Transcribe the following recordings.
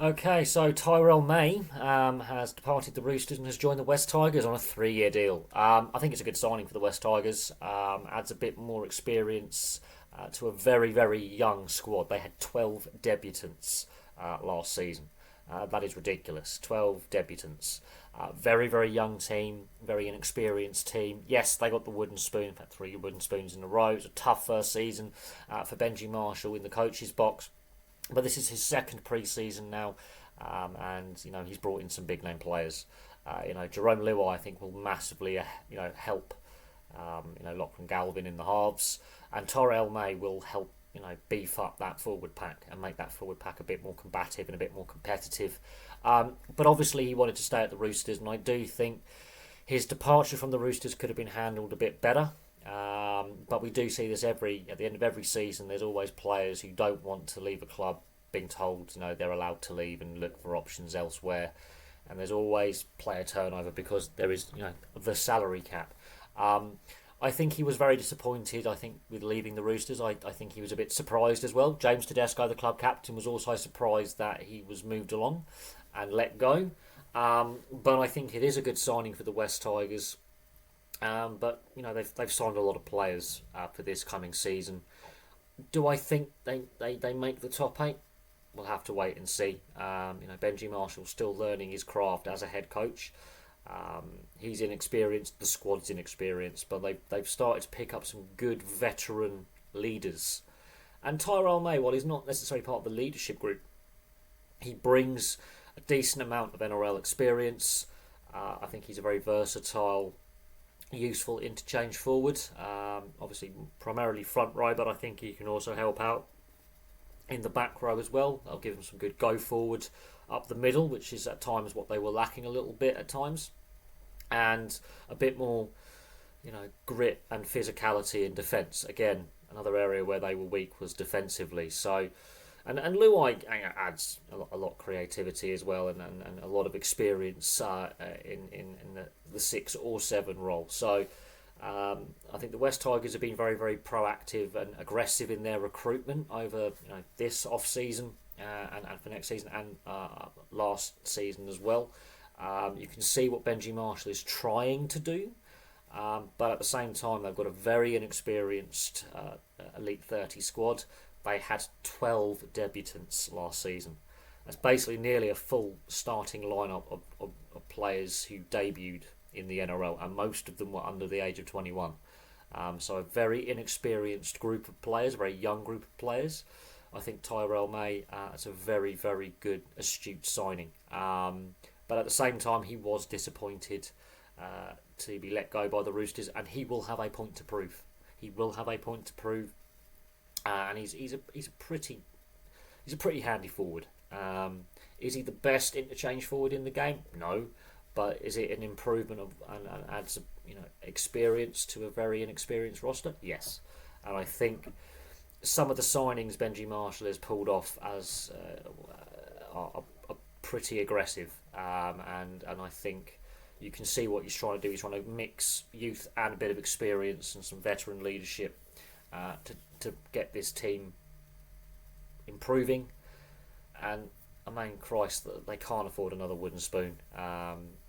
Okay, so Tyrell May has departed the Roosters and has joined the West Tigers on a 3-year deal. I think it's a good signing for the West Tigers. Adds a bit more experience to a very, very young squad. They had 12 debutants last season. That is ridiculous. 12 debutants. Very, very young team, very inexperienced team. Yes, they got the wooden spoon, in fact, 3 wooden spoons in a row. It was a tough first season for Benji Marshall in the coach's box. But this is his second pre-season now, and he's brought in some big name players. Jerome Luai I think will massively help. Lachlan Galvin in the halves, and Terrell May will help beef up that forward pack and make that forward pack a bit more combative and a bit more competitive. But obviously he wanted to stay at the Roosters, and I do think his departure from the Roosters could have been handled a bit better. But we do see this at the end of every season. There's always players who don't want to leave a club, being told they're allowed to leave and look for options elsewhere. And there's always player turnover because there is the salary cap. I think he was very disappointed. I think with leaving the Roosters, I think he was a bit surprised as well. James Tedesco, the club captain, was also surprised that he was moved along and let go. But I think it is a good signing for the West Tigers. But they've signed a lot of players for this coming season. Do I think they make the top 8? We'll have to wait and see. Benji Marshall's still learning his craft as a head coach. He's inexperienced. The squad's inexperienced, but they've started to pick up some good veteran leaders. And Tyrell May, while he's not necessarily part of the leadership group, he brings a decent amount of NRL experience. I think he's a very versatile, useful interchange forward. Obviously primarily front row, but I think he can also help out in the back row as well. I'll give him some good go forward up the middle, which is at times what they were lacking a little bit at times, and a bit more grit and physicality in defence. Again, another area where they were weak was defensively. So and Luai adds a lot of creativity as well, and a lot of experience in the 6 or 7 role. So I think the West Tigers have been very, very proactive and aggressive in their recruitment over this off season and for next season and last season as well. You can see what Benji Marshall is trying to do, but at the same time they've got a very inexperienced Elite 30 squad. They had 12 debutants last season. That's basically nearly a full starting lineup of players who debuted in the NRL, and most of them were under the age of 21. So a very inexperienced group of players, a very young group of players. I think Tyrell May is a very, very good, astute signing. But at the same time, he was disappointed to be let go by the Roosters, and he will have a point to prove. He will have a point to prove, and he's a pretty handy forward. Is he the best interchange forward in the game? No. But is it an improvement and adds experience to a very inexperienced roster? Yes. And I think some of the signings Benji Marshall has pulled off as are pretty aggressive, and I think you can see what he's trying to do. He's trying to mix youth and a bit of experience and some veteran leadership to get this team improving. And I mean, Christ, they can't afford another wooden spoon.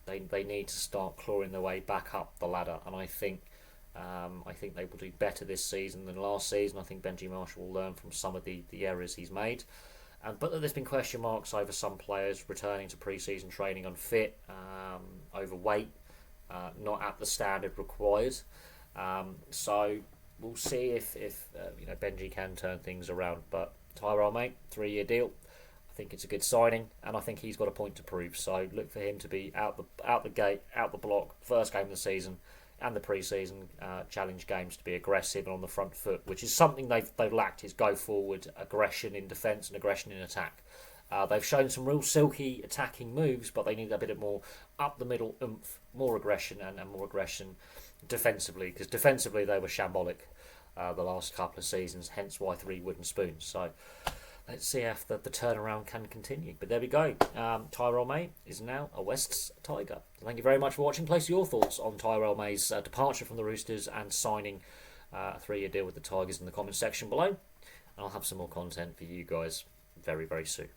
They need to start clawing their way back up the ladder, and I think they will do better this season than last season. I think Benji Marshall will learn from some of the errors he's made. But there's been question marks over some players returning to pre-season training unfit, overweight, not at the standard required. So we'll see if Benji can turn things around. But Tyrell, mate, 3-year deal. I think it's a good signing, and I think he's got a point to prove. So look for him to be out the gate, out the block, first game of the season, and the pre-season challenge games to be aggressive and on the front foot, which is something they've lacked. Is go forward aggression in defence and aggression in attack. They've shown some real silky attacking moves, but they need a bit more up the middle oomph, more aggression and more aggression defensively, because defensively they were shambolic the last couple of seasons. Hence why 3 wooden spoons. So let's see if the turnaround can continue. But there we go. Tyrell May is now a Wests Tiger. Thank you very much for watching. Place your thoughts on Tyrell May's departure from the Roosters and signing a 3-year deal with the Tigers in the comments section below. And I'll have some more content for you guys very, very soon.